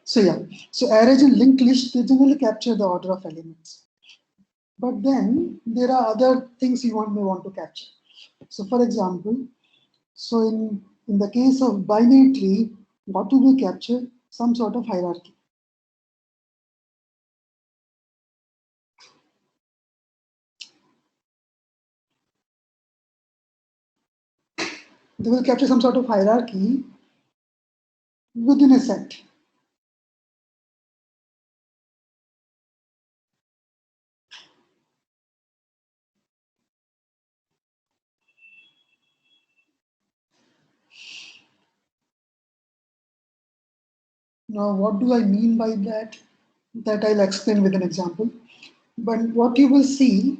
So yeah, so arrays and linked lists, they generally capture the order of elements. But then there are other things you may want to capture. So for example, so in the case of binary tree, what do we capture? Some sort of hierarchy. They will capture some sort of hierarchy within a set. Now, what do I mean by that? That I'll explain with an example. But what you will see,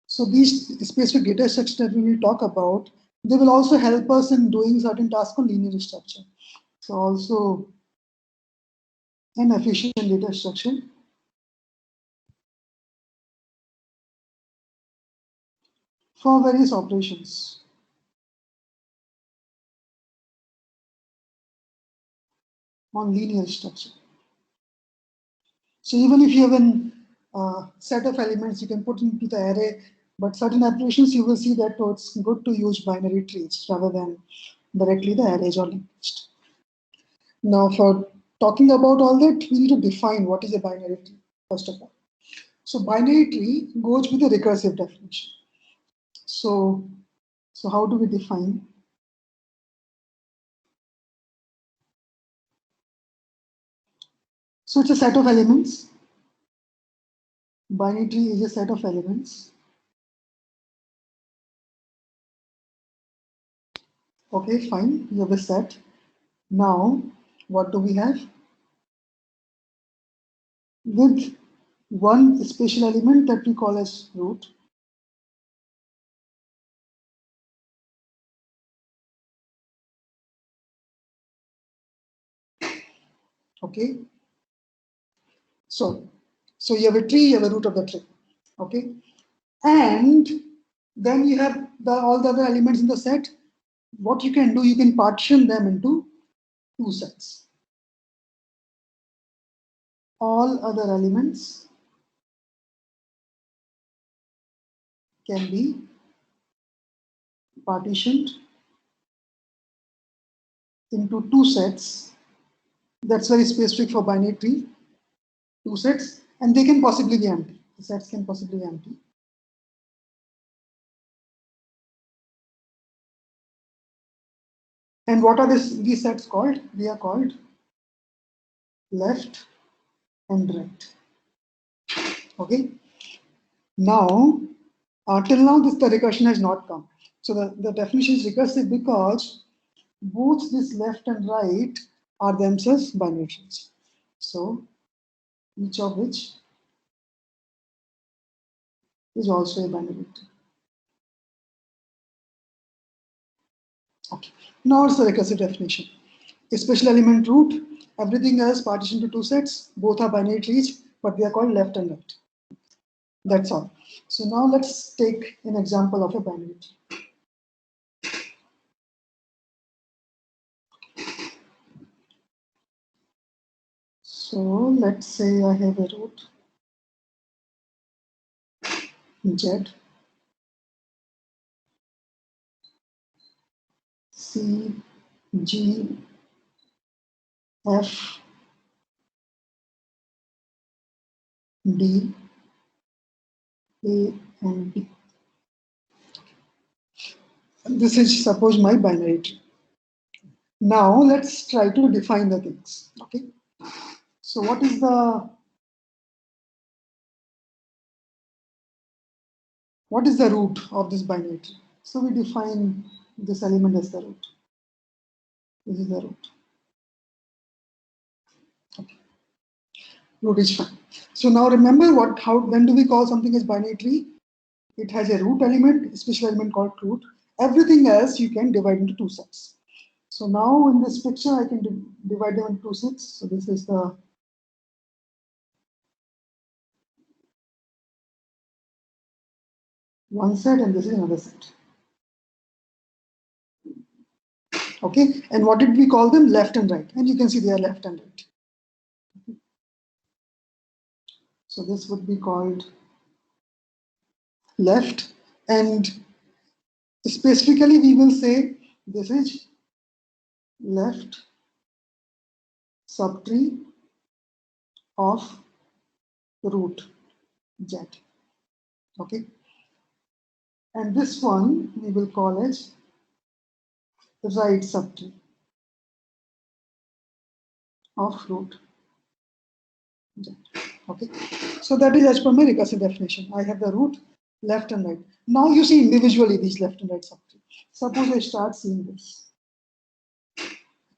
so these specific data structures that we will talk about, they will also help us in doing certain tasks on linear structure. So also an efficient data structure for various operations. On linear structure. So even if you have a set of elements you can put into the array, but certain applications you will see that it's good to use binary trees rather than directly the arrays or linked list. Now for talking about all that, we need to define what is a binary tree, first of all. So binary tree goes with a recursive definition. So, so how do we define? So it's a set of elements. Binary tree is a set of elements. Okay, fine, you have a set. Now, what do we have? With one special element that we call as root. Okay. So you have a tree, you have a root of the tree. Okay. And then you have all the other elements in the set. What you can do, you can partition them into two sets. All other elements can be partitioned into two sets. That's very specific for binary tree. Two sets, and they can possibly be empty. The sets can possibly be empty. And what are these sets called? They are called left and right. Okay. Now, till now, the recursion has not come. So the definition is recursive because both this left and right are themselves binary trees. So each of which is also a binary tree. Okay. Now it's the recursive definition. A special element root, everything else partitioned to two sets, both are binary trees, but they are called left and right. That's all. So now let's take an example of a binary tree. So let's say I have a root Z, C, G, F, D, A, and B. This is suppose my binary tree. Now let's try to define the things. Okay. So what is the root of this binary tree? So we define this element as the root. This is the root. Okay. Root is fine. So now remember when do we call something as binary tree? It has a root element, a special element called root. Everything else you can divide into two sets. So now in this picture, I can divide them into two sets. So this is the one set and this is another set. Okay, and what did we call them? Left and right. And you can see they are left and right. So this would be called left, and specifically we will say this is left subtree of root Z. Okay, and this one we will call as right subtree of root Z. Okay, so that is as per my recursive definition. I have the root left and right. Now you see individually these left and right subtree. Suppose I start seeing this.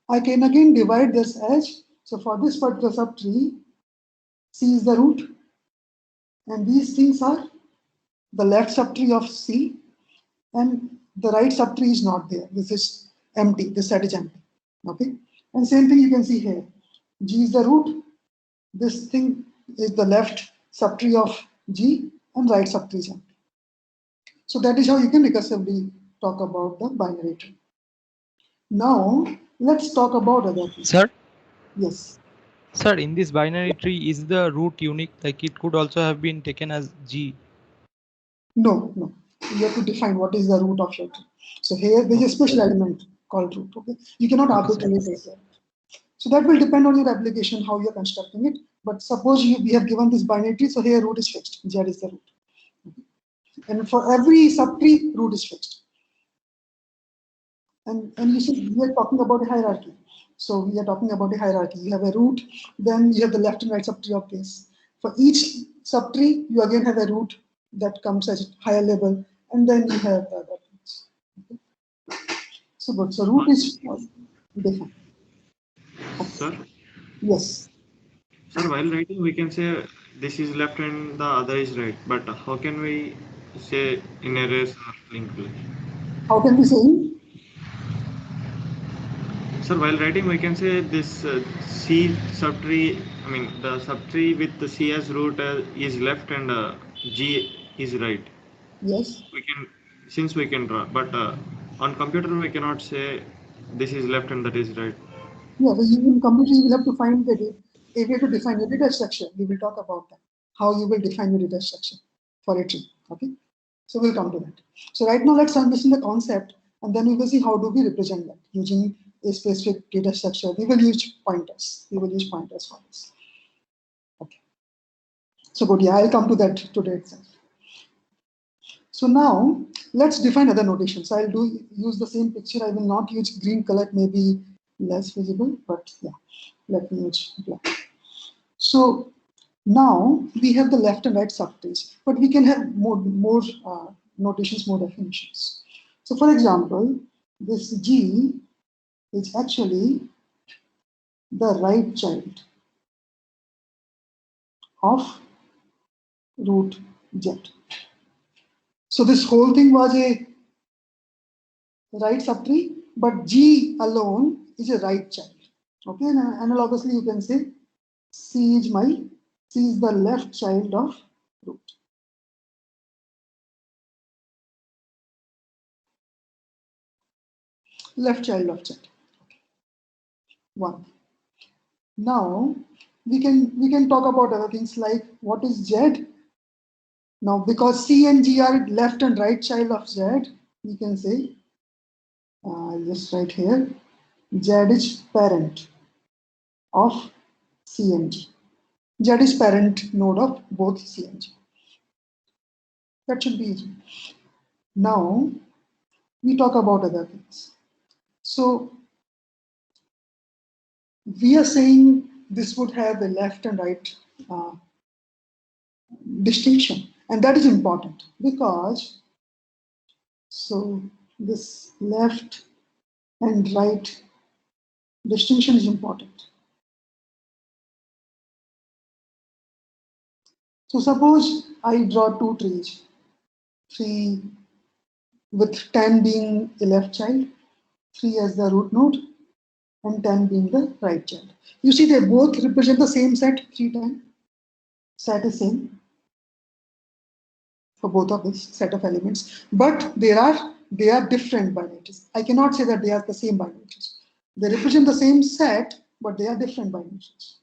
I can again divide this as, so for this particular subtree, C is the root, and these things are the left subtree of C, and the right subtree is not there. This is empty, this set is empty. Okay, and same thing you can see here. G is the root, this thing is the left subtree of G, and right subtree is empty. So that is how you can recursively talk about the binary tree. Now, let's talk about other things. Sir? Yes. Sir, in this binary tree, is the root unique? Like it could also have been taken as G. No, no. You have to define what is the root of your tree. So here there is a special element called root. Okay, you cannot arbitrarily take that. So that will depend on your application, how you're constructing it. But suppose we have given this binary tree, so here root is fixed. Z is the root. And for every subtree, root is fixed. And you see, we are talking about a hierarchy. So we are talking about a hierarchy. You have a root, then you have the left and right subtree of this. For each subtree, you again have a root that comes as higher level, and then you have the other things. Okay. So good. So root is defined. Sir, Yes. sir, while writing, we can say this is left and the other is right. But how can we say in a race or linked list? How can we say? Sir, while writing, we can say this C subtree, I mean, the subtree with the C as root is left and G is right. Yes. We can, since we can draw, but on computer, we cannot say this is left and that is right. Yeah, so in computer you will have to find a way to define your data structure. We will talk about that. How you will define your data structure for a tree. Okay. So we'll come to that. So right now let's understand the concept, and then we will see how do we represent that using a specific data structure. We will use pointers. We will use pointers for this. Okay. So good. Yeah, I'll come to that today itself. So now let's define other notations. I'll use the same picture. I will not use green color, maybe less visible, but yeah, let me use black. So now we have the left and right subtrees, but we can have more notations, more definitions. So for example, this G is actually the right child of root Z. So this whole thing was a right subtree, but G alone is a right child. Okay, and analogously you can say C is the left child of root. Left child of Z. One. Now we can talk about other things like what is Z. Now because C and G are left and right child of Z, we can say just right here, Z is parent of C and G. Z is parent node of both C and G. That should be easy. Now we talk about other things. So we are saying this would have a left and right distinction, and that is important because so this left and right distinction is important. So suppose I draw two trees, 3 with 10 being a left child, 3 as the root node, and 10 being the right child. You see they both represent the same set 3 times. Set is same for both of this set of elements, but they are different binaries. I cannot say that they are the same binaries. They represent the same set, but they are different binaries.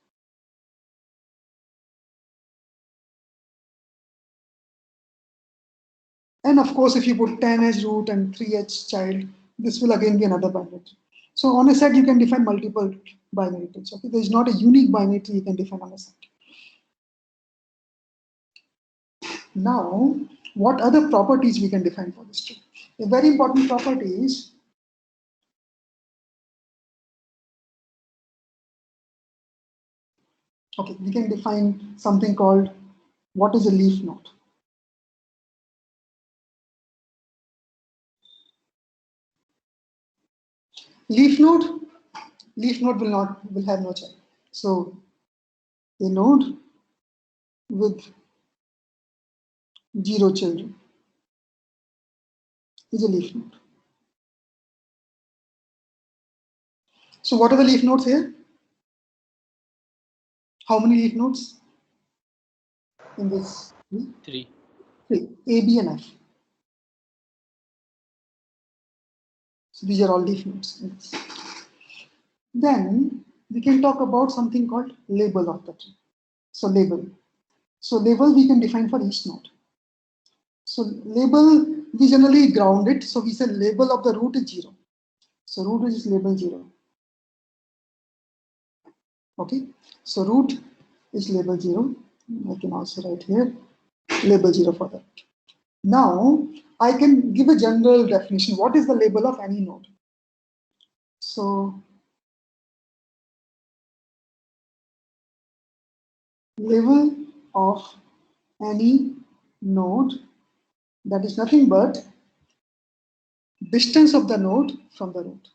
And of course, if you put 10 as root and 3 as child, this will again be another binary tree. So on a set, you can define multiple binary trees. Okay, there is not a unique binary tree you can define on a set. Now, what other properties we can define for this tree? A very important property is okay, we can define something called what is a leaf node. Leaf node will have no child. So a node with 0 children is a leaf node. So what are the leaf nodes here? How many leaf nodes in this? 3. 3. A, B, and F. So these are all leaf nodes. Then we can talk about something called label of the tree. So label. So label we can define for each node. So label, we generally ground it. So we say label of the root is 0. So root is label 0. Okay. So root is label 0. I can also write here label 0 for that. Now I can give a general definition. What is the label of any node? So label of any node, that is nothing but distance of the node from the root.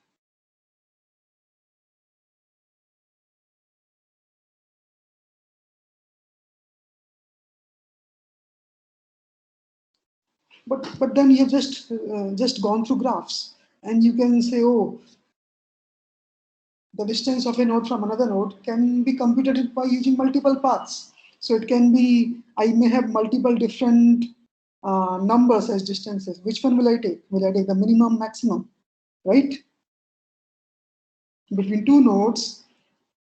But then you have just gone through graphs, and you can say, oh, the distance of a node from another node can be computed by using multiple paths. So it can be, I may have multiple different numbers as distances. Which one will I take? Will I take the minimum, maximum, right? Between two nodes,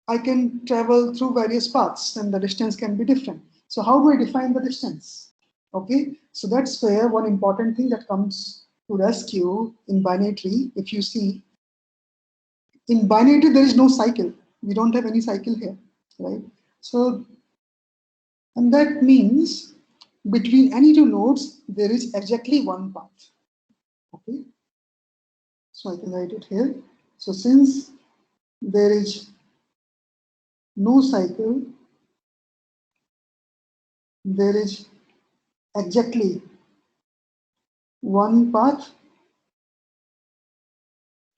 I can travel through various paths and the distance can be different. So how do I define the distance? Okay, so that's where one important thing that comes to rescue in binary tree. If you see, in binary tree, there is no cycle. We don't have any cycle here, right? So, and that means between any two nodes, there is exactly one path. Okay, so I can write it here. So since there is no cycle, there is exactly one path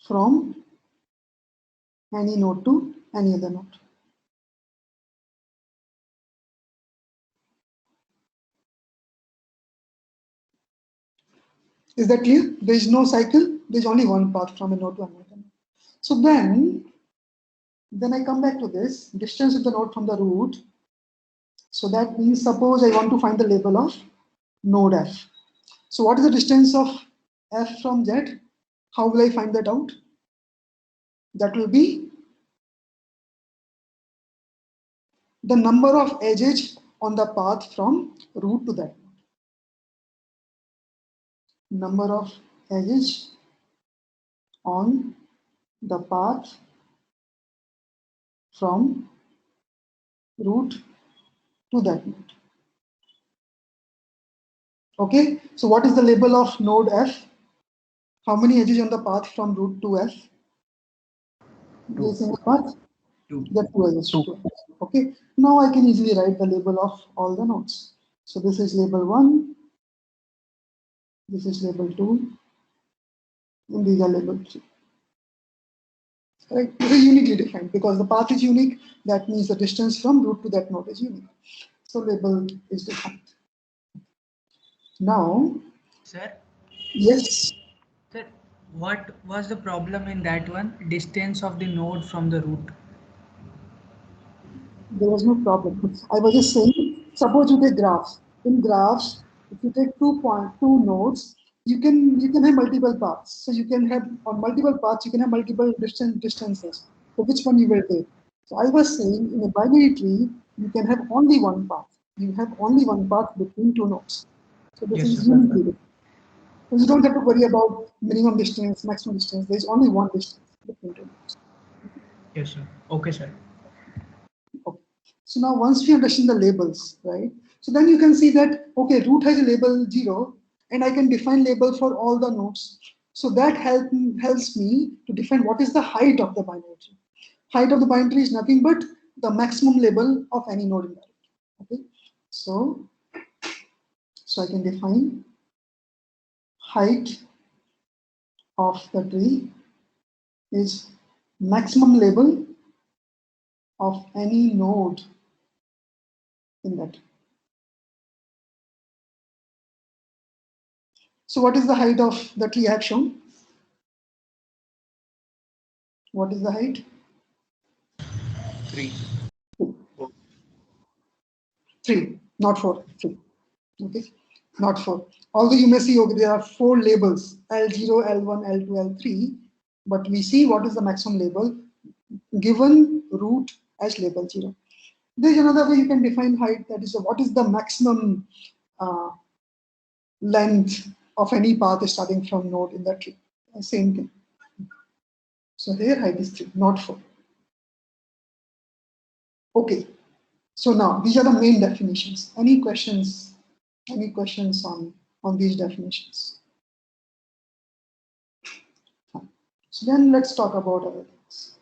from any node to any other node. Is that clear? There is no cycle. There is only one path from a node to another node. So then I come back to this distance of the node from the root. So that means suppose I want to find the label of node F. So what is the distance of F from Z? How will I find that out? That will be the number of edges on the path from root to that node. Number of edges on the path from root to that node. Okay, so what is the label of node F? How many edges on the path from root to F? Using the path? 2. The 2 edges. 2. Okay, now I can easily write the label of all the nodes. So this is label 1, this is label 2, and these are label 3. Right? This is uniquely defined because the path is unique. That means the distance from root to that node is unique. So label is defined. Now, Sir? Yes. Sir, what was the problem in that one? Distance of the node from the root. There was no problem. I was just saying, suppose you take graphs. In graphs, if you take 2 nodes, you can have multiple paths. So you can have on multiple paths, you can have multiple distances. So which one you will take? So I was saying in a binary tree, you can have only one path. You have only one path between 2 nodes. So this Yes, is sir. uniquely different. So you don't have to worry about minimum distance, maximum distance. There is only one distance between two nodes. Yes, sir. Okay, sir. Okay. So now once we understand the labels, right? So then you can see that, okay, root has a label 0, and I can define label for all the nodes. So that helps me to define what is the height of the binary tree. Height of the binary tree is nothing but the maximum label of any node in that. Okay. So I can define height of the tree is maximum label of any node in that. So what is the height of the tree I have shown? What is the height? 3. 3, not 4. 3. Okay, not 4. Although you may see, okay, there are 4 labels, L0, L1, L2, L3, but we see what is the maximum label given root as label 0. There's another way you can define height, that is what is the maximum length of any path starting from node in the tree. Same thing. So here height is 3, not 4. Okay, so now these are the main definitions. Any questions? Any questions on these definitions? Fine. So then let's talk about other things.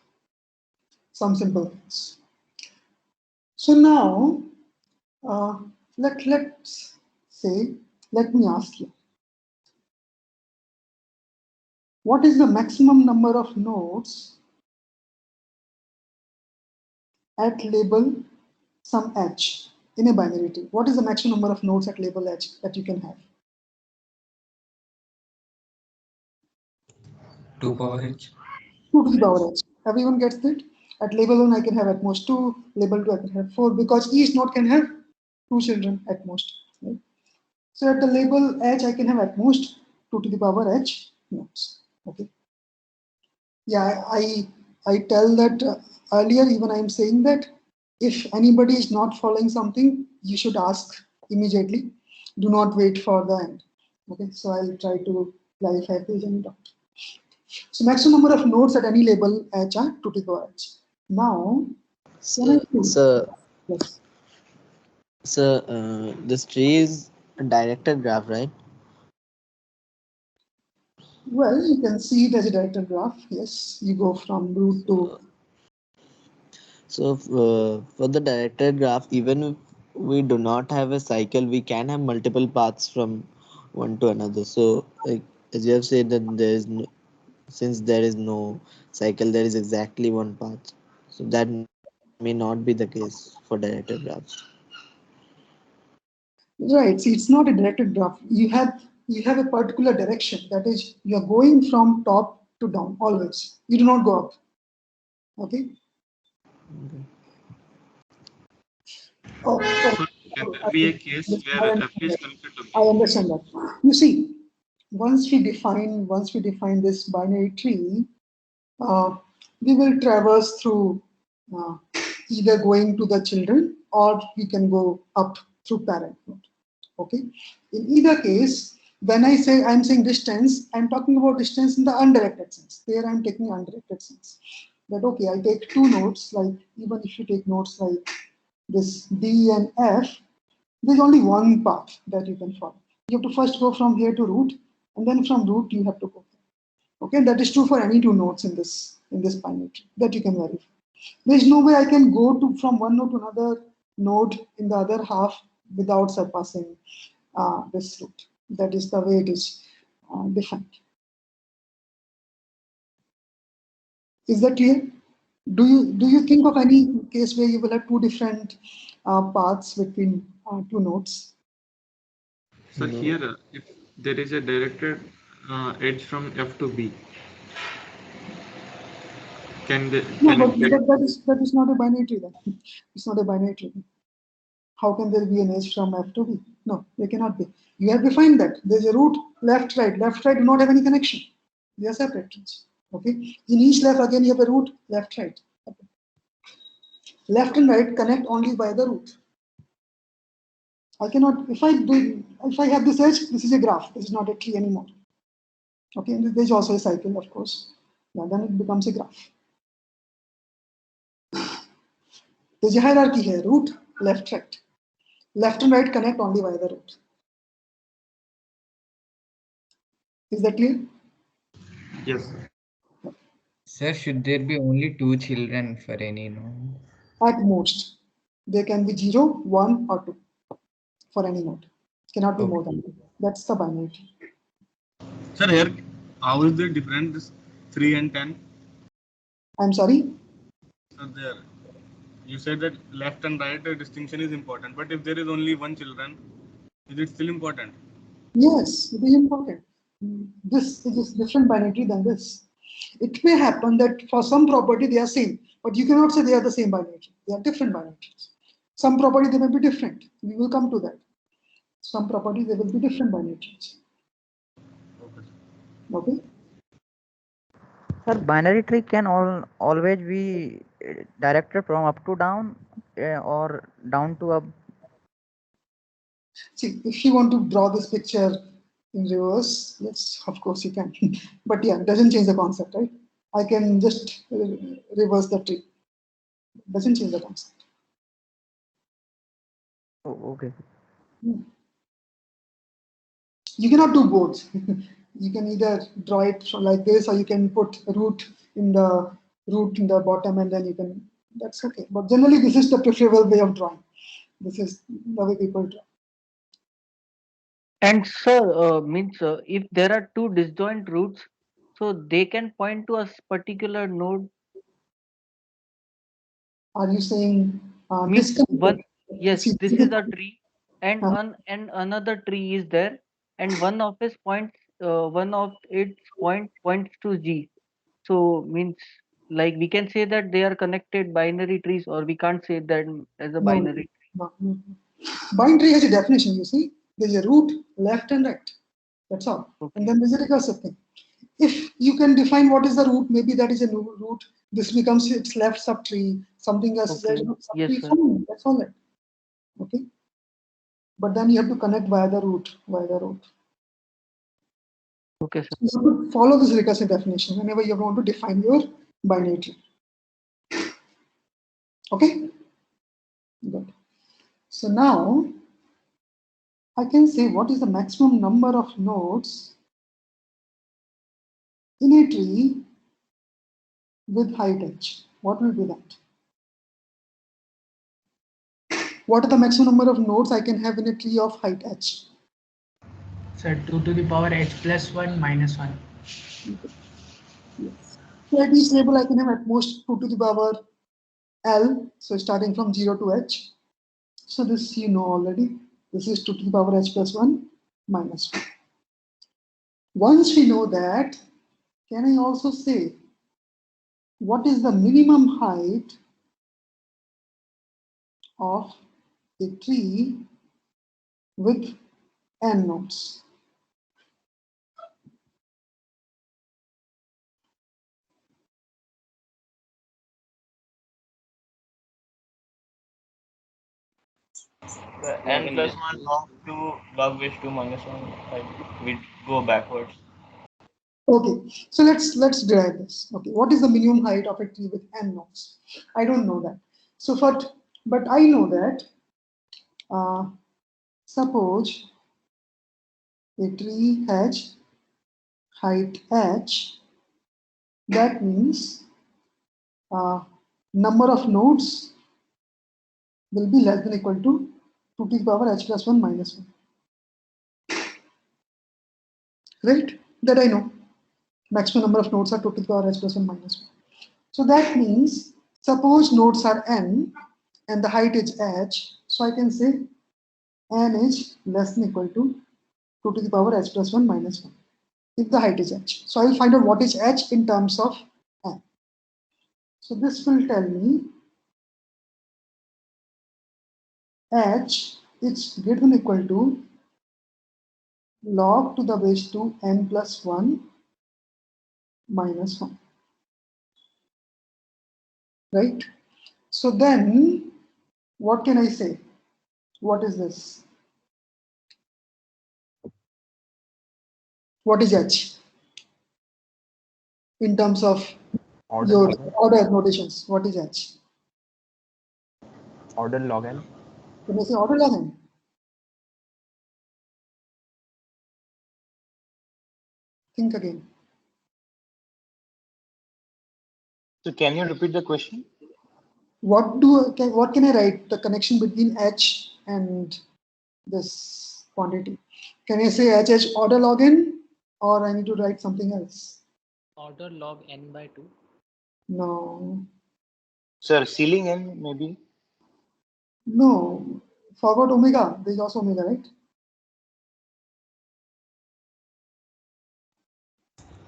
Some simple things. So now let's say, let me ask you, what is the maximum number of nodes at label some edge in a binary tree? What is the maximum number of nodes at label edge that you can have? 2 power h. 2 to the power h. Everyone gets that? At label 1, I can have at most 2, label 2, I can have 4, because each node can have 2 children at most. Right? So at the label h, I can have at most 2 to the power h nodes. Okay. Yeah, I tell that earlier, even I am saying that if anybody is not following something, you should ask immediately. Do not wait for the end. Okay, so I'll try to clarify if there's any doubt. So maximum number of nodes at any label h are 2 to the power h. Now, yes. This tree is a directed graph, right? Well, you can see it as a directed graph. Yes, you go from root to. So for the directed graph, even if we do not have a cycle, we can have multiple paths from one to another. So like as you have said that there is no, since there is no cycle, there is exactly one path. So that may not be the case for directed graphs. Right. See, it's not a directed graph. You have a particular direction. That is, you are going from top to down always. You do not go up. Okay. Oh, So can there be a case where F is connected to B? I understand that. You see, once we define this binary tree, we will traverse through either going to the children, or we can go up through parent node. Okay. In either case, when I say I'm saying distance, I'm talking about distance in the undirected sense. There I'm taking undirected sense. That okay, I take 2 nodes, like even if you take nodes like this D and F, there's only one path that you can follow. You have to first go from here to root, and then from root you have to go there. Okay, that is true for any 2 nodes in this binary tree that you can verify. There is no way I can go from one node to another node in the other half without surpassing this root. That is the way it is defined. Is that clear? Do you think of any case where you will have 2 different paths between 2 nodes? So No. here, if there is a directed edge from F to B, can No, that is not a binary tree then. It's not a binary tree. How can there be an edge from F to B? No, there cannot be. You have defined that. There's a root left, right. Left, right do not have any connection. They are separate trees. Okay. In each left, again, you have a root left, right. Okay. Left and right connect only by the root. I cannot, if I have this edge, this is a graph. This is not a tree anymore. Okay, and there's also a cycle, of course. Yeah, then it becomes a graph. There's a hierarchy here: root, left, right. Left and right connect only via the root. Is that clear? Yes. Sir, should there be only 2 children for any node? At most, there can be 0, 1, or 2 for any node. Cannot be more than 2. That's the binary tree. Sir, here, how is the difference 3 and 10? I'm sorry? Sir, there, you said that left and right distinction is important, but if there is only one children, is it still important? Yes, it is important. This is different binary tree than this. It may happen that for some property they are same, but you cannot say they are the same binary tree. They are different binary trees. Some property they may be different. We will come to that. Some properties they will be different binary trees. Okay. Sir, binary tree can always be directed from up to down or down to up. See, if you want to draw this picture in reverse, yes, of course you can. But yeah, it doesn't change the concept, right? I can just reverse the tree. It doesn't change the concept. Oh, okay. You cannot do both. You can either draw it like this, or you can put root in the bottom, and then you can. That's okay. But generally, this is the preferable way of drawing. This is the way people draw. And sir, means if there are two disjoint roots, so they can point to a particular node. Are you saying Means one, yes, See, this is a tree, and uh, and another tree is there, and one of its points to G. So means like we can say that they are connected binary trees, or we can't say that as a no, binary. no. Binary has a definition. You see, there's a root, left and right. That's all. Okay. And then there's a recursive thing. If you can define what is the root, maybe that is a new root. This becomes its left subtree. Something else. Okay. Yes, Subtree, sir. fine. That's all right. Okay. But then you have to connect via the root. Okay, sir. You have to follow this recursive definition whenever you want to define your binary tree. Okay. Good. So now I can say what is the maximum number of nodes in a tree with height h. What will be that? What are the maximum number of nodes I can have in a tree of height h? So 2 to the power h plus 1 minus 1. Yes. So at each label I can have at most 2 to the power L. So starting from 0 to h. So this you know already. This is 2 to the power h plus 1 minus 1. Once we know that, can I also say what is the minimum height of a tree with n nodes? N plus 1 log 2 log base 2 minus 1. Like we go backwards. Okay, so let's derive this. Okay, what is the minimum height of a tree with n nodes? I don't know that. So but I know that suppose a tree has height h, that means number of nodes will be less than or equal to 2 to the power h plus 1 minus 1. Right? That I know. Maximum number of nodes are 2 to the power h plus 1 minus 1. So that means, suppose nodes are n and the height is h, so I can say n is less than or equal to 2 to the power h plus 1 minus 1 if the height is h. So I will find out what is h in terms of n. So this will tell me h is greater than or equal to log to the base 2 n plus 1 minus 1. Right? So then, what can I say? What is this? What is h? in terms of Order your log n. order notations? What is H? Order log n. Can I say order log n? Think again. So can you repeat the question? What can I write the connection between H and this quantity? Can I say H order log n, or I need to write something else? Order log n by 2. No. Sir, ceiling n maybe. No. Forgot omega. There's also omega, right?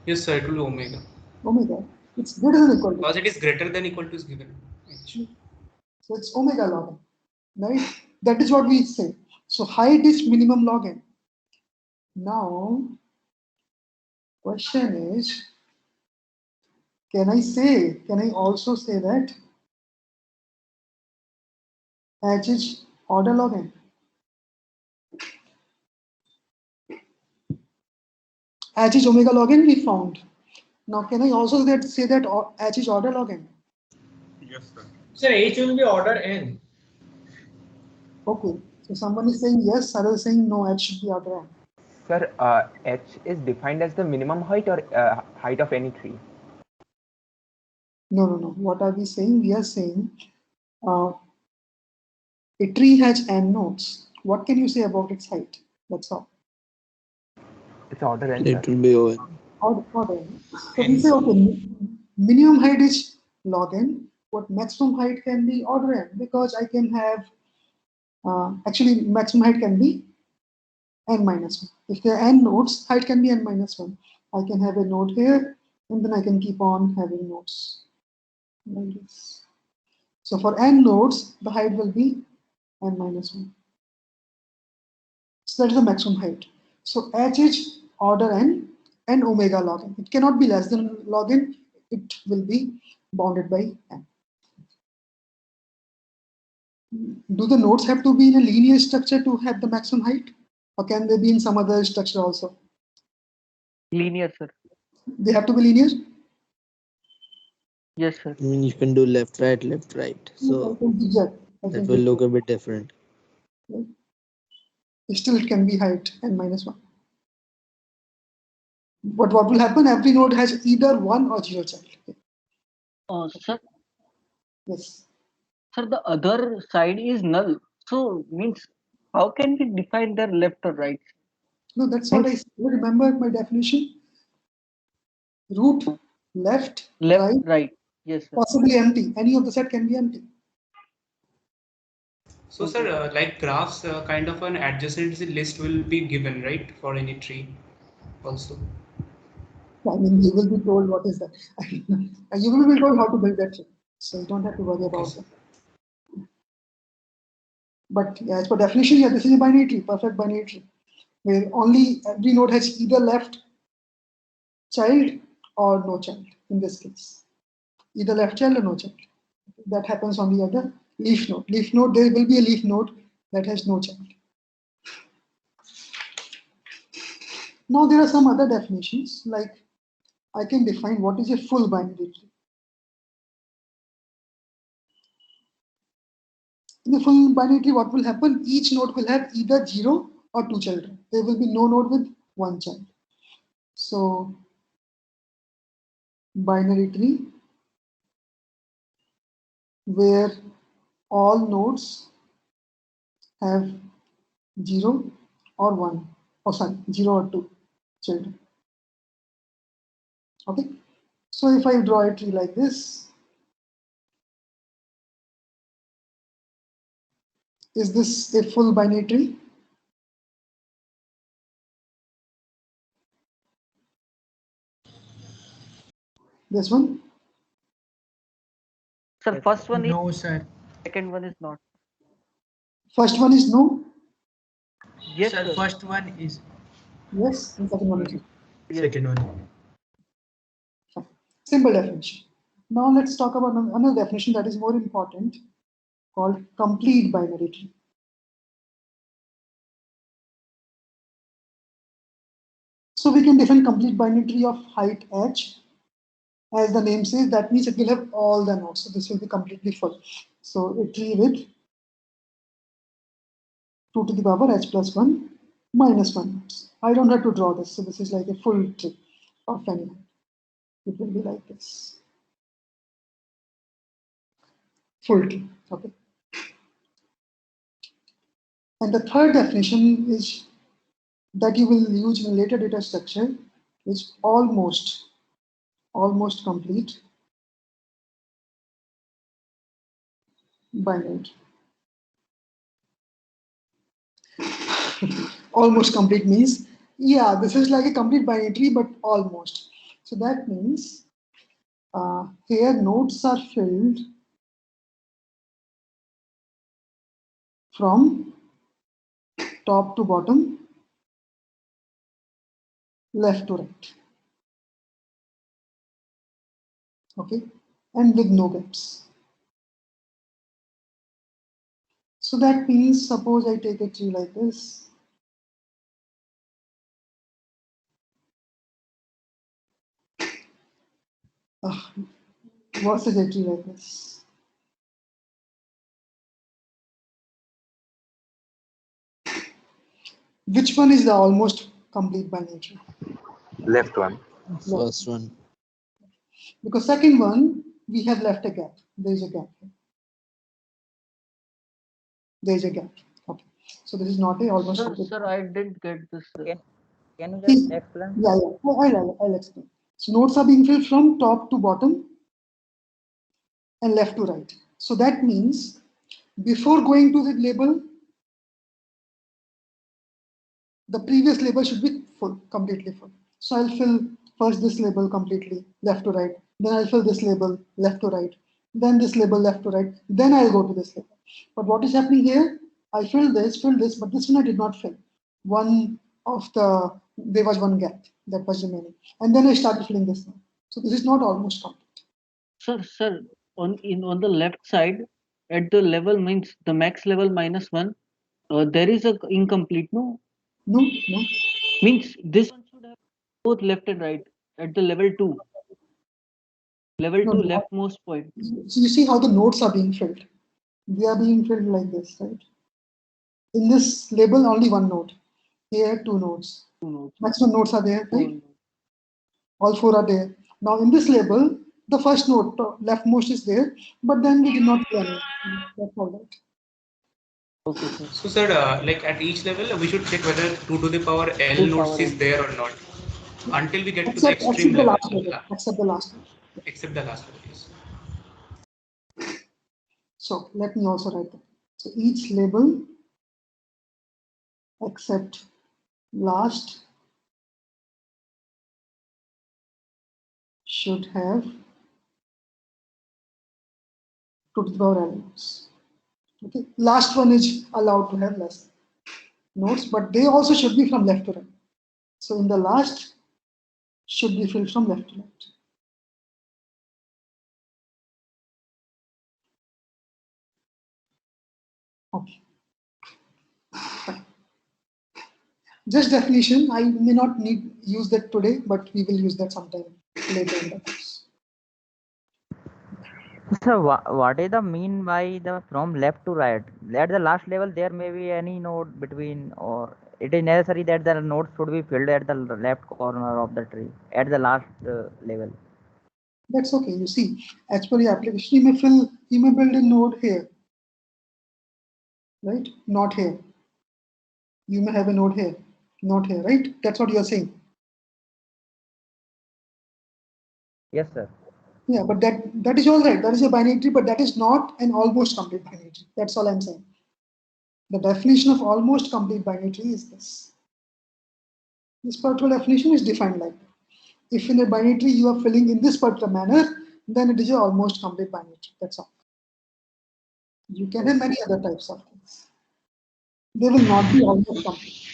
Yes, sir, it will be omega. Omega. It's greater than equal to. Because it is greater than equal to is given. So it's omega log n, right? That is what we say. So height is minimum log n. Now, question is, can I also say that H is order log n? H is omega log n we found. Now, can I also say that H is order log n? Yes, sir. Sir, H will be order n. Okay. So someone is saying yes, other is saying no, H should be order n. Sir, H is defined as the minimum height or height of any tree? No. What are we saying? We are saying a tree has n nodes. What can you say about its height? That's all. It's order n. It will be O(n). Order n. So we say, okay, minimum height is log n, but maximum height can be order n, because I can have, actually maximum height can be n minus 1. If there are n nodes, height can be n minus 1. I can have a node here, and then I can keep on having nodes like this. So for n nodes, the height will be n minus 1. So that is the maximum height. So H is order n and omega log n. It cannot be less than log n. It will be bounded by n. Do the nodes have to be in a linear structure to have the maximum height, or can they be in some other structure also? Linear, sir. They have to be linear? Yes, sir. I mean, you can do left, right. So it will look a bit different. Still, it can be height n minus 1. But what will happen? Every node has either 1 or 0 child. Sir. Yes. Sir, the other side is null. So means how can we define their left or right? No, that's what I said. Remember my definition? Root, left, right. Yes, sir. Possibly empty. Any of the set can be empty. So, sir, like graphs, kind of an adjacency list will be given, right, for any tree also. I mean, you will be told what is that. You will be told how to build that tree. So you don't have to worry about that. But yeah, as per definition, yeah, this is a binary tree, perfect binary tree, where only every node has either left child or no child in this case. Either left child or no child. That happens on the other leaf node. Leaf node, there will be a leaf node that has no child. Now there are some other definitions, like I can define what is a full binary tree. In a full binary tree, what will happen? Each node will have either 0 or 2 children. There will be no node with 1 child. So binary tree where all nodes have 0 or 1, or sorry, 0 or 2 children. Okay, so if I draw a tree like this, is this a full binary tree? This one? Sir, first one is no, sir. Second one is not. First one is no? Yes, sir. Sir. First one is yes, and second one is no. Second one. Simple definition. Now let's talk about another definition that is more important, called complete binary tree. So we can define complete binary tree of height h As the name says, that means it will have all the nodes. So this will be completely full. So a tree with 2 to the power h plus 1 minus 1 nodes. I don't have to draw this. So this is like a full tree of any height. It will be like this. Full tree. Okay. And the third definition is that you will use in a later data structure is almost complete binary. Almost complete means, yeah, this is like a complete binary tree, but almost. So that means here nodes are filled from top to bottom, left to right. Okay, and with no gaps. So that means, suppose I take a tree like this. What's a tree like this? Which one is the almost complete binary tree? Left one. First one. Because second one, we have left a gap. There is a gap here. There is a gap. Okay. So this is not a almost complete. Sir, I didn't get this. Can you just explain? Yeah. I'll explain. So nodes are being filled from top to bottom and left to right. So that means before going to the label, the previous label should be full, completely full. So I'll fill first this label completely, left to right. Then I'll fill this label, left to right. Then this label, left to right. Then I'll go to this label. But what is happening here? I filled this, but this one I did not fill. There was one gap that was remaining. And then I started filling this one. So this is not almost complete. Sir, on the left side, at the level means the max level minus 1, there is a incomplete, no? No. Means this one should have both left and right at the level 2. Level 2 leftmost point. So you see how the nodes are being filled. They are being filled like this, right? In this label, only one node. Here, 2 nodes. Maximum nodes are there, right? All 4 are there. Now in this label, the first node, leftmost is there, but then we did not run it. That's all right. Okay, sir. So sir, like at each level, we should check whether 2 to the power L nodes is there or not. Until we get to the extreme level. Except the last level. Except the last level, yes. So let me also write that. So each label except last should have 2 to the power L nodes. Okay, last one is allowed to have less nodes, but they also should be from left to right. So in the last should be filled from left to right. Okay. Just definition, I may not use that today, but we will use that sometime later in the course. So what is the mean by the from left to right? At the last level, there may be any node between, or it is necessary that the node should be filled at the left corner of the tree at the last level. That's okay. You see, as per your application, you may build a node here, right? Not here. You may have a node here, not here, right? That's what you are saying. Yes, sir. Yeah, but that is all right. That is a binary tree, but that is not an almost complete binary tree. That's all I'm saying. The definition of almost complete binary tree is this. This particular definition is defined like that. If in a binary tree you are filling in this particular manner, then it is an almost complete binary tree. That's all. You can have many other types of things. They will not be almost complete.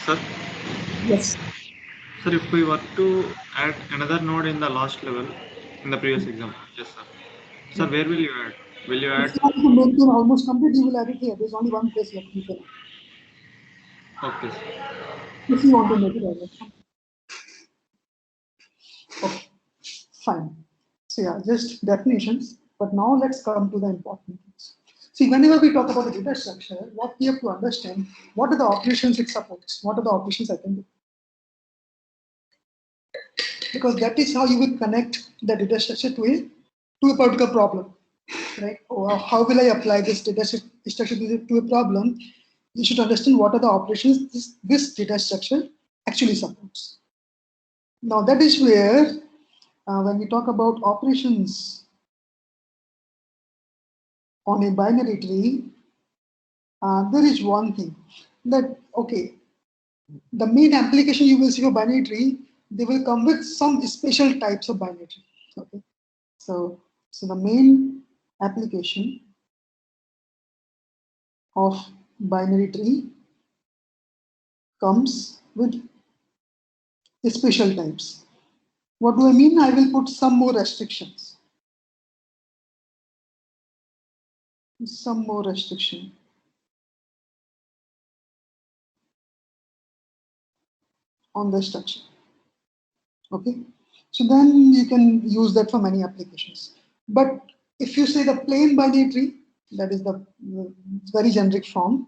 Sir? Yes. Sir, if we were to add another node in the last level, in the previous example, yes, sir. Sir, where will you add? Will you add? If you want to make them almost complete, you will add it here. There's only one place left to fill. Okay, sir. If you want to make it almost complete. Okay. Fine. So yeah, just definitions. But now let's come to the important things. See, whenever we talk about the data structure, what we have to understand, what are the operations it supports? What are the operations I can do? Because that is how you will connect the data structure to a particular problem, right? Or how will I apply this data structure to a problem? You should understand what are the operations this data structure actually supports. Now that is where, when we talk about operations on a binary tree, there is one thing that, okay, the main application you will see for binary tree, they will come with some special types of binary tree. Okay, so the main application of binary tree comes with special types. What do I mean? I will put some more restrictions. Some more restriction. On the structure. Okay, so then you can use that for many applications. But if you say the plain binary tree, that is the very generic form.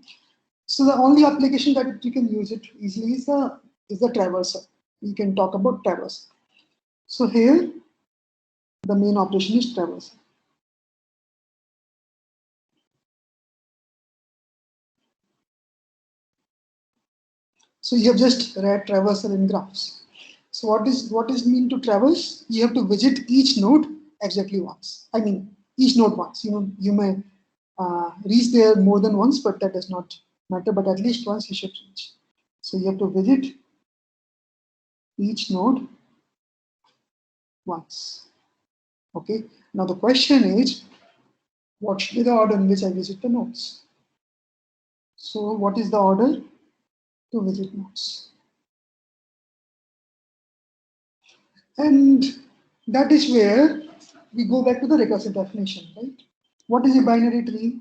So the only application that you can use it easily is the traversal. You can talk about traversal. So here, the main operation is traversal. So you have just read traversal in graphs. So what is mean to traverse? You have to visit each node exactly once. I mean, each node once. You may reach there more than once, but that does not matter. But at least once you should reach. So you have to visit each node once. Okay. Now the question is, what should be the order in which I visit the nodes? So what is the order to visit nodes? And that is where we go back to the recursive definition, right? What is a binary tree?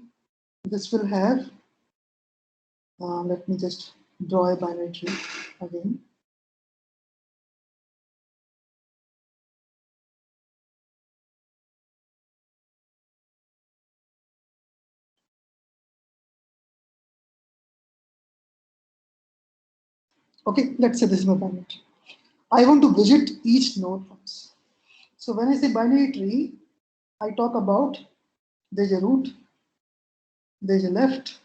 This will have, let me just draw a binary tree again. Okay, let's say this is my binary tree. I want to visit each node once. So when I say binary tree, I talk about there's a root, there's a left,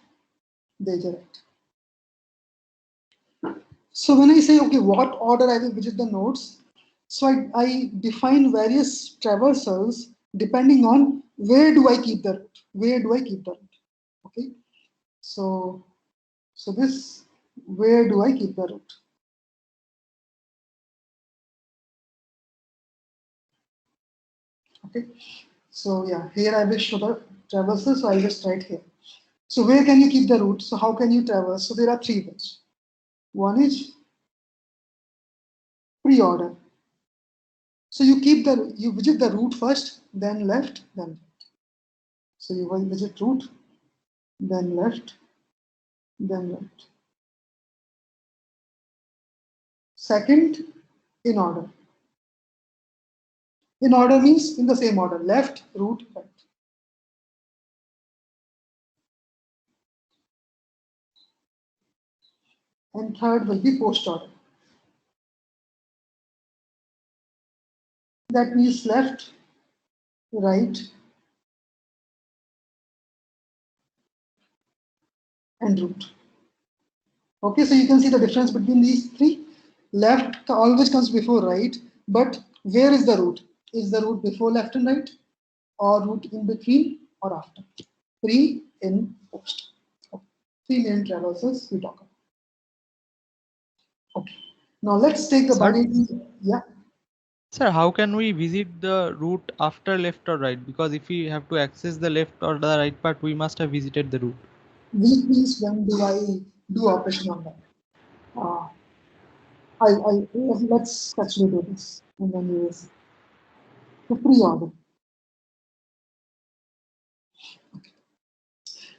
there's a right. So when I say, okay, what order I will visit the nodes, so I define various traversals depending on where do I keep the root, where do I keep the root, okay? So this, where do I keep the root? Okay, so yeah, here I will show the traversal, so I'll just write here. So where can you keep the root? So how can you traverse? So there are three ways. One is pre-order. So you visit the root first, then left, then right. So you will visit root, then left, then right. Second, in order. In order means in the same order, left, root, right. And third will be post order. That means left, right, and root. Okay, so you can see the difference between these three. Left always comes before right, but where is the root? Is the root before left and right, or root in between, or after? Pre, in, post. Okay. Three main traversals we talk about. Okay. Now let's take the binary. Yeah. Sir, how can we visit the root after left or right? Because if we have to access the left or the right part, we must have visited the root. Which means when do I do operation on that? Let's actually do this, and then you will see. The pre-order. Okay.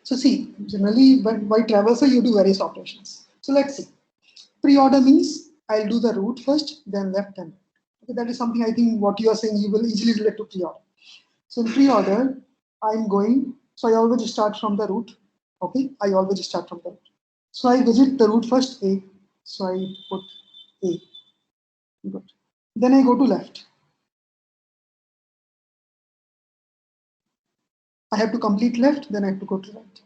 So see, generally by traversal you do various operations. So let's see. Pre-order means I'll do the root first, then left and right. So that is something I think what you are saying you will easily relate to pre-order. So in pre-order, I'm going, so I always start from the root. Okay, I always start from the root. So I visit the root first A. So I put A. Good. Then I go to left. I have to complete left, then I have to go to right.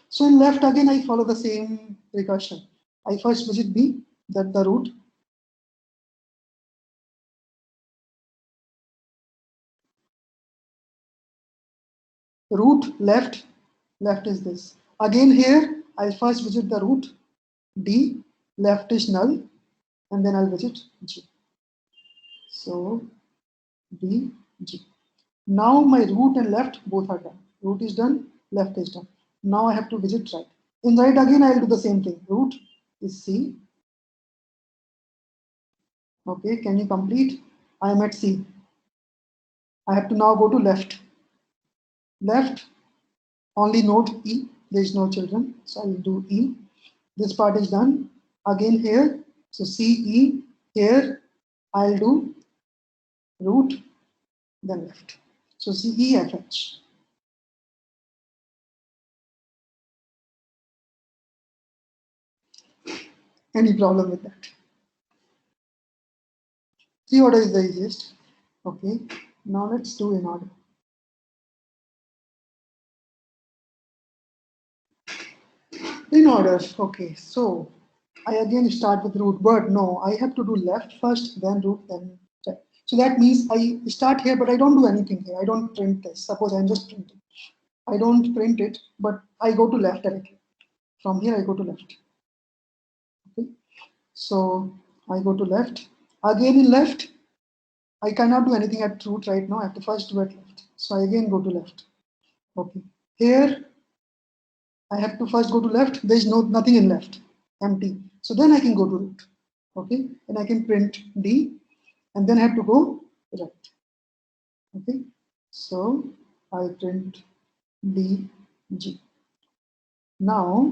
So in left again, I follow the same recursion. I first visit B, that the root. Root left, left is this. Again here, I'll first visit the root D, left is null, and then I'll visit G. So D, G. Now my root and left both are done. Root is done, left is done. Now I have to visit right. In right again, I'll do the same thing. Root is C. Okay, can you complete? I am at C. I have to now go to left. Left, only node E. There is no children, so I will do E. This part is done. Again here, so CE. Here, I'll do root, then left. So CEFH. Any problem with that? Pre-order is the easiest. Okay, now let's do in order. In order, okay, so I again start with root, but no, I have to do left first, then root, then right. So that means I start here, but I don't do anything here. I don't print this. Suppose I'm just printing. I don't print it, but I go to left directly. From here, I go to left. Okay, so I go to left. Again in left, I cannot do anything at root right now. I have to first do at left. So I again go to left. Okay, here I have to first go to left. There is nothing in left, empty. So then I can go to root. Okay, and I can print D, and then I have to go right. Okay, so I print D, G. Now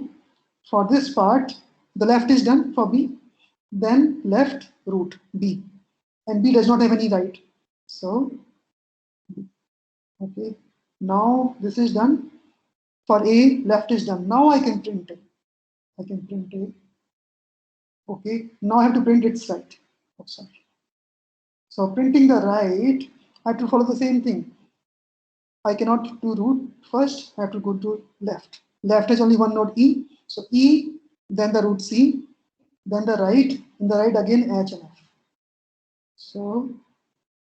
for this part, the left is done for B. Then left root B, and B does not have any right. So B. Okay, now this is done. For A, left is done. Now I can print A. I can print A. Okay, now I have to print its right. Oh, sorry. So printing the right, I have to follow the same thing. I cannot do root first. I have to go to left. Left is only one node E. So E, then the root C, then the right. In the right again H and F. So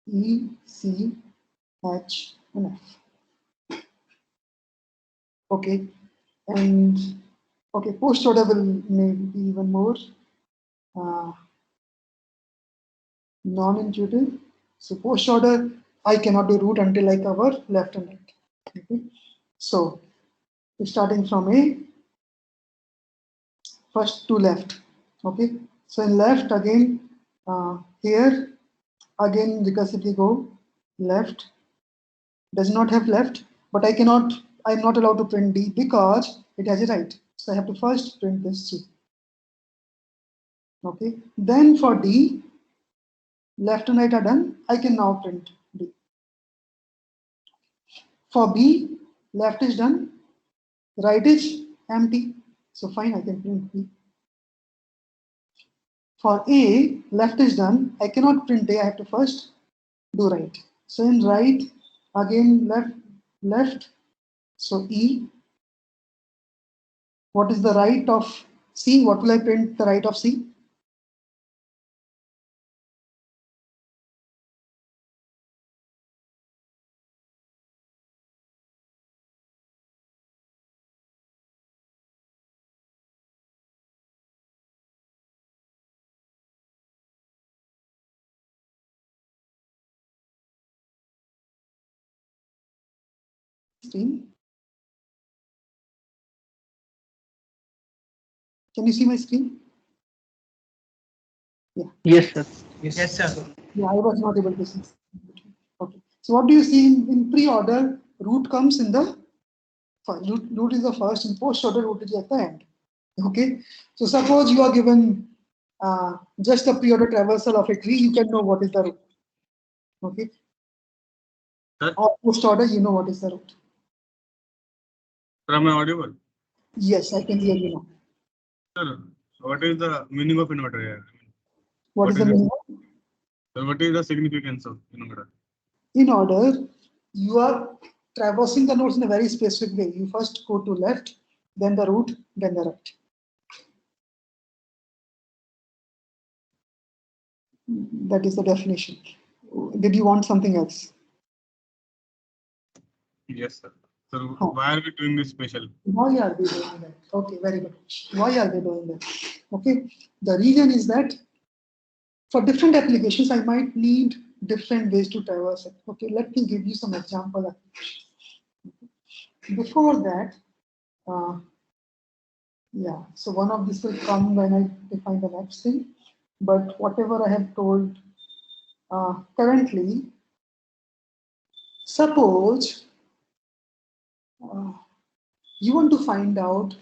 E, C, H, and F. Okay, and okay, post order will maybe even more non-intuitive. So post order, I cannot do root until I cover left and right. Okay, so starting from A, first to left. Okay, so in left again, here again recursively go left. Does not have left, but I'm not allowed to print D because it has a right. So I have to first print this C. Okay, then for D, left and right are done. I can now print D. For B, left is done, right is empty. So fine, I can print B. For A, left is done. I cannot print A. I have to first do right. So in right, again left. So E. What is the right of C? What will I print the right of C? Screen. Can you see my screen? Yeah. Yes, sir. Yes, sir. Yeah, I was not able to see. Okay. So what do you see in pre-order? Root comes in the first. Root is the first, and post-order root is at the end. Okay. So suppose you are given just a pre-order traversal of a tree, you can know what is the root. Okay. Sir? Or post order, you know what is the route. Sir, am I audible? Yes, I can hear you now. Sir, what is the meaning of inverter here? What is the meaning? Sir, what is the significance of inverter? In order, you are traversing the nodes in a very specific way. You first go to left, then the root, then the right. That is the definition. Did you want something else? Yes, sir. So why are we doing this special? Why are we doing that? Okay, very good. Why are we doing that? Okay, the reason is that for different applications, I might need different ways to traverse it. Okay, let me give you some example applications. Before that, yeah, so one of this will come when I define the next thing. But whatever I have told currently, suppose you want to find out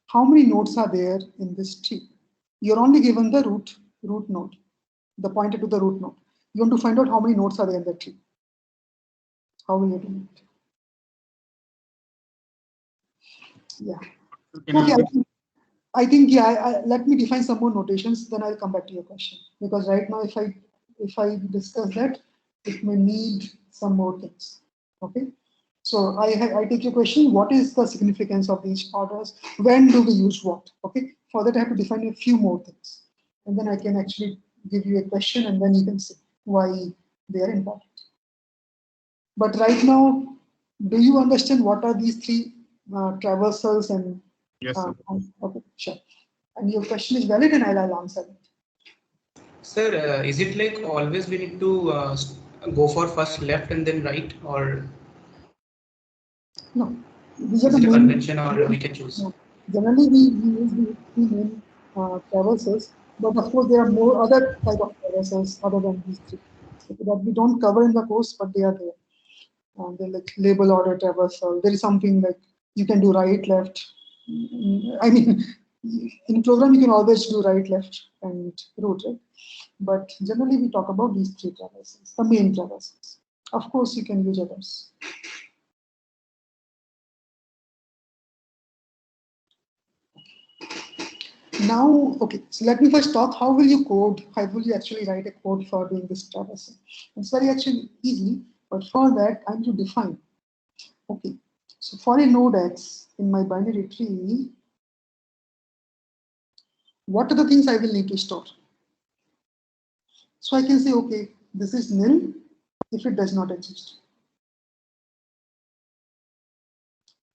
how many nodes are there in this tree. You're only given the root node, the pointer to the root node. You want to find out how many nodes are there in the tree. How will you do it? Yeah. Okay, I think yeah. Let me define some more notations, then I'll come back to your question. Because right now, if I discuss that, it may need some more things. Okay. So I take your question. What is the significance of these orders? When do we use what? Okay. For that, I have to define a few more things, and then I can actually give you a question, and then you can see why they are important. But right now, do you understand what are these three traversals and? Yes, sir. Okay, sure. And your question is valid, and I'll answer it. Sir, is it like always we need to go for first left and then right, or no? Is it a convention, or we can choose? No. Generally, we use the three main traversals, but of course, there are more other type of traversals other than these three that we don't cover in the course, but they are there. They're like label order traversal. There is something like you can do right, left. I mean, in program you can always do right, left, and root, right? But generally we talk about these three traversals, the main traversals. Of course, you can use others. Now, okay, so let me first talk, how will you code, how will you actually write a code for doing this traversing? It's very actually easy, but for that I need to define. Okay, so for a node X in my binary tree, what are the things I will need to store? So I can say, okay, this is nil if it does not exist.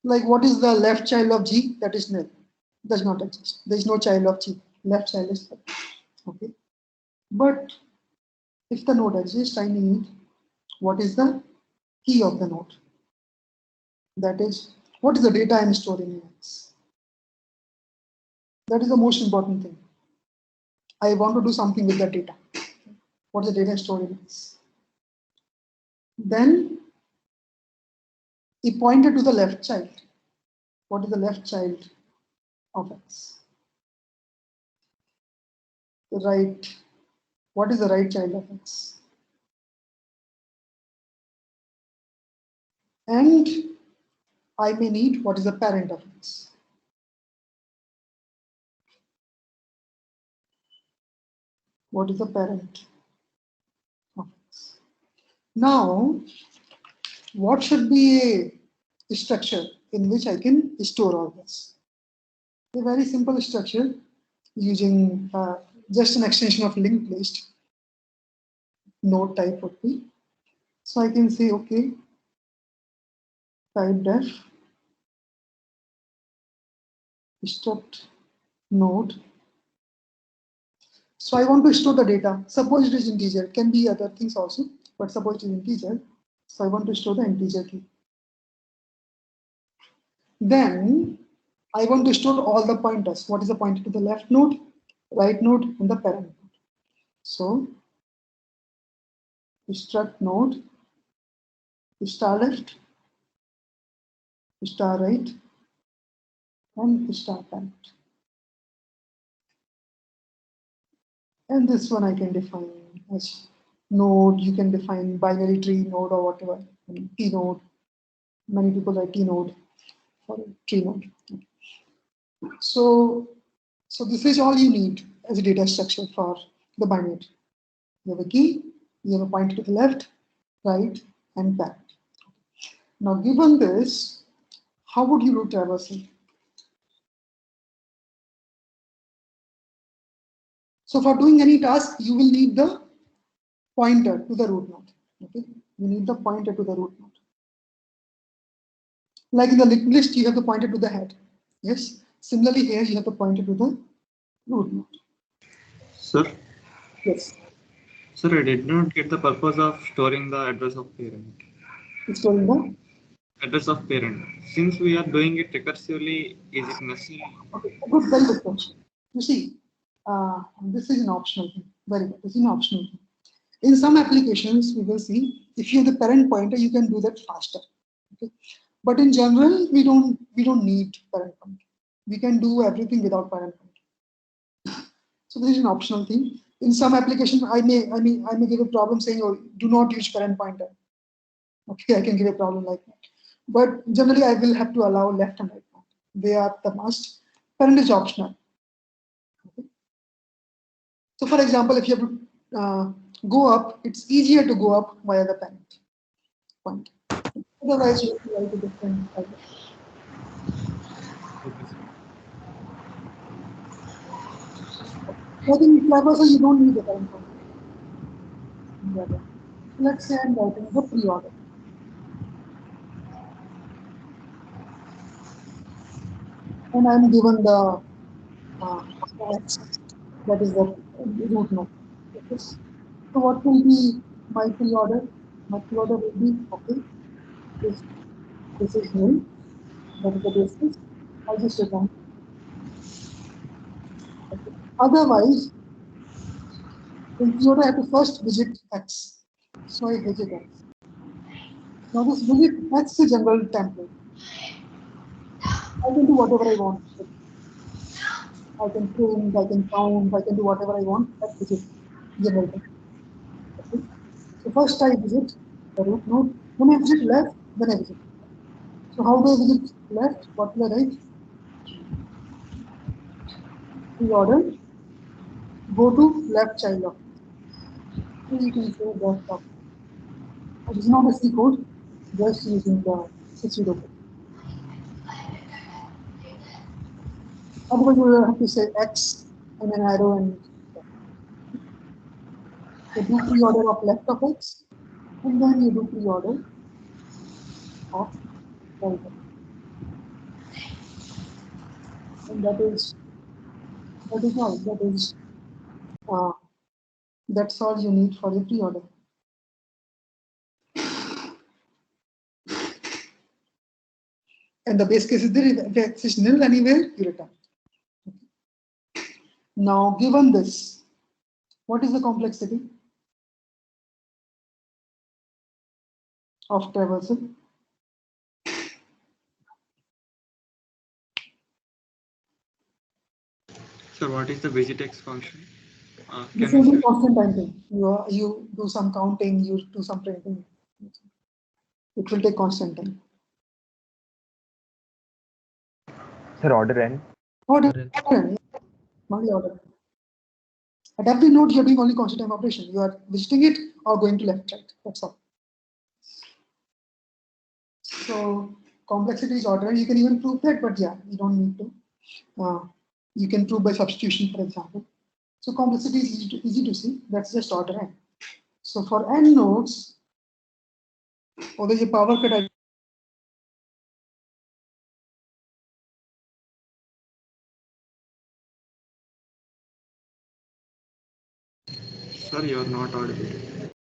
Like what is the left child of G? That is nil, does not exist. There is no child of G, left child is nil. Okay, but if the node exists, I need what is the key of the node. That is, what is the data I am storing in X? That is the most important thing. I want to do something with that data. What is the data stored in X? Then he pointed to the left child. What is the left child of X? The right. What is the right child of X? And I may need what is the parent of X. What is the parent of X? Now, what should be a structure in which I can store all this? A very simple structure using just an extension of linked list. Node type would be. So I can say, okay, type def struct node. So I want to store the data. Suppose it is integer. It can be other things also, but suppose it is integer. So I want to store the integer key. Then I want to store all the pointers. What is the pointer to the left node, right node, and the parent node? So struct node, star left, star right, and star parent. And this one I can define as node, you can define binary tree node or whatever, T node. Many people write T node for tree node. So this is all you need as a data structure for the binary tree. You have a key, you have a pointer to the left, right, and back. Now, given this, how would you do traversal? So for doing any task, you will need the pointer to the root node. Okay, you need the pointer to the root node. Like in the linked list, you have the pointer to the head. Yes. Similarly, here you have the pointer to the root node. Sir? Yes. Sir, I did not get the purpose of storing the address of parent. Storing the address of parent. Since we are doing it recursively, is it necessary? Okay, good, very good question. You see, this is an optional thing. Very good. This is an optional thing. In some applications, we will see if you have the parent pointer, you can do that faster. Okay. But in general, we don't need parent pointer. We can do everything without parent pointer. So this is an optional thing. In some applications, I may give a problem saying, "Oh, do not use parent pointer." Okay, I can give a problem like that. But generally, I will have to allow left and right pointer. They are the must. Parent is optional. Okay. So, for example, if you have to go up, it's easier to go up via the parent point. Otherwise, you have to write a different algorithm. I think in traversal, you don't need the parent point. Let's say I'm writing the pre-order. And I'm given the X, that is the root node. Okay. So what will be my pre-order? My pre-order will be, okay, this is null, that is the basis. I just return. Okay. Otherwise, in pre-order, I have to first visit X. So I visit X. Now this visit X is a general template. I can do whatever I want. I can print, I can count, I can do whatever I want at visit general template. Okay. So first I visit the root node, then I visit left, then I visit. So how do I visit left? What will I write? Pre-order, go to left child of. So you can say left of. It is not a C code, just using the pseudo code. Otherwise, you will have to say X and an arrow and so do pre-order of left of X, and then you do pre-order of right of. And that is all. That's all you need for the pre-order. And the base case is there, if X is nil anywhere, you return. Now, given this, what is the complexity of traversal? So what is the VisitX function? This is a constant time thing. You do some counting, you do some printing. It will take constant time. Sir, order n. Order n, not the order. At every node, you're doing only constant time operation. You are visiting it or going to left, right. That's all. So complexity is order. You can even prove that, but yeah, you don't need to. You can prove by substitution, for example. So complexity is easy to see. That's just order n. So for n nodes, or there's a power cut. Sir, you are not audible.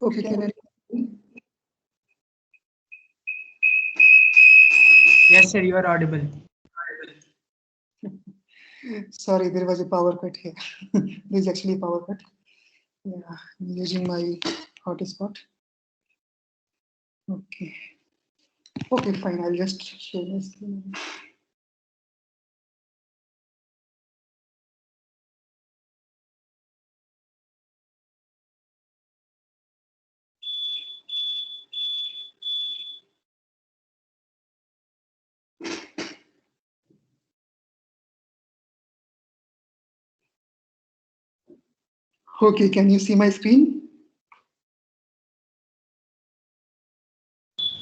Okay, can I? Yes, sir, you are audible. Sorry, there was a power cut here. There's actually a power cut. Yeah, I'm using my hotspot. Okay. Okay, fine. I'll just share my screen. Okay, can you see my screen?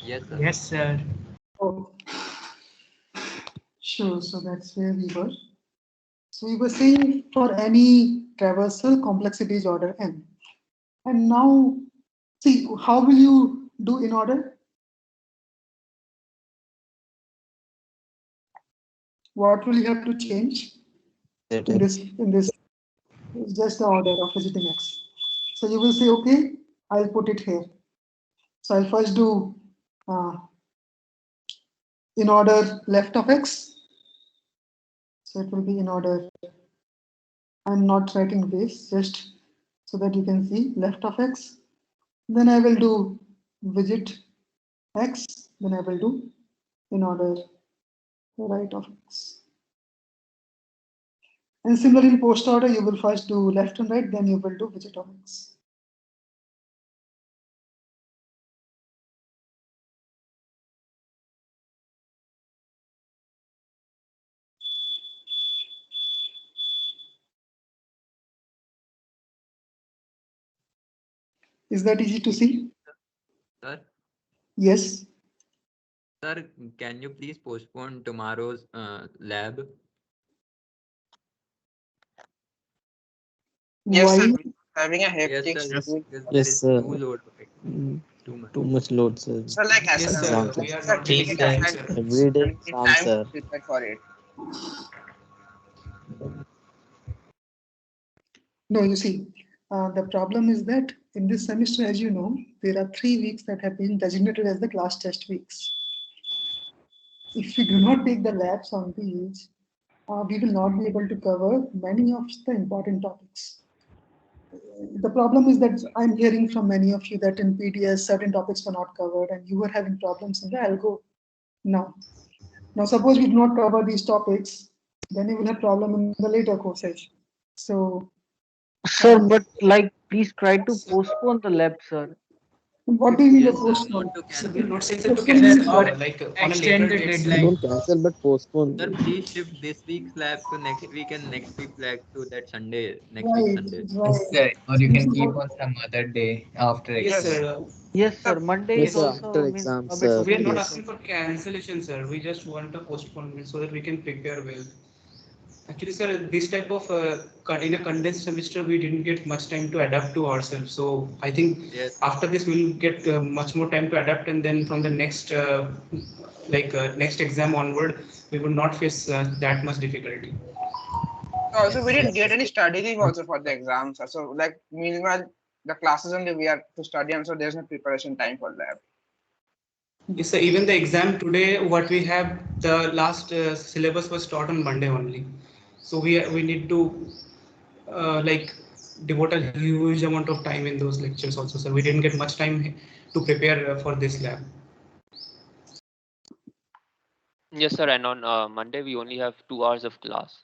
Yes, sir. Yes, sir. Oh, sure. So that's where we were. So we were saying for any traversal, complexity is order n. And now, see, how will you do in order? What will you have to change in this? It's just the order of visiting x. So you will say, okay, I'll put it here. So I'll first do in order left of x. So it will be in order. I'm not writing this, just so that you can see left of x. Then I will do visit x. Then I will do in order right of x. And similarly in post order, you will first do left and right, then you will do visit of x. Is that easy to see? Sir, Yes. sir, can you please postpone tomorrow's lab? Yes, Why? sir. Having a Yes, hectic sir. schedule. There Yes, is sir. too load of it. Too much. Too much load, sir. So like as Yes, sir. We are not getting Every any day time, exam, time sir. to prepare for it. No, you see, the problem is that in this semester, as you know, there are 3 weeks that have been designated as the class test weeks. If we do not take the labs on these, we will not be able to cover many of the important topics. The problem is that I'm hearing from many of you that in PDS certain topics were not covered and you were having problems in the algo now. Now, suppose we do not cover these topics, then you will have problem in the later courses. So, Sir, but like, please try to postpone the lab, sir. what do you mean by Yes, sir. postpone? Not to So cancel. we are not saying that to Postpone cancel, means Or like on a extend later the date. deadline. Don't cancel, but postpone. Sir, please shift this week's lab to next week and next week's lab to that Sunday, next week right, Sunday. Yes, right. sir. Or you Means can keep what- on some other day after Yes, exam. sir. Yes, Sir, sir. Monday Yes, is sir. also After means exam, a bit sir. We are not strange. Yes. asking for cancellation, sir. We just want a postponement so that we can prepare well. Actually, sir, this type of in a condensed semester, we didn't get much time to adapt to ourselves. So I think Yes. after this, we'll get much more time to adapt, and then from the next next exam onward, we will not face that much difficulty. also we didn't Yes, get sir. any study leave also for the exams. So like meanwhile the classes only we are to study and so there's no preparation time for lab. Yes, sir. Even the exam today, what we have, the last syllabus was taught on Monday only. So we need to like devote a huge amount of time in those lectures also. So we didn't get much time to prepare for this lab. Yes, sir. And on Monday, we only have 2 hours of class.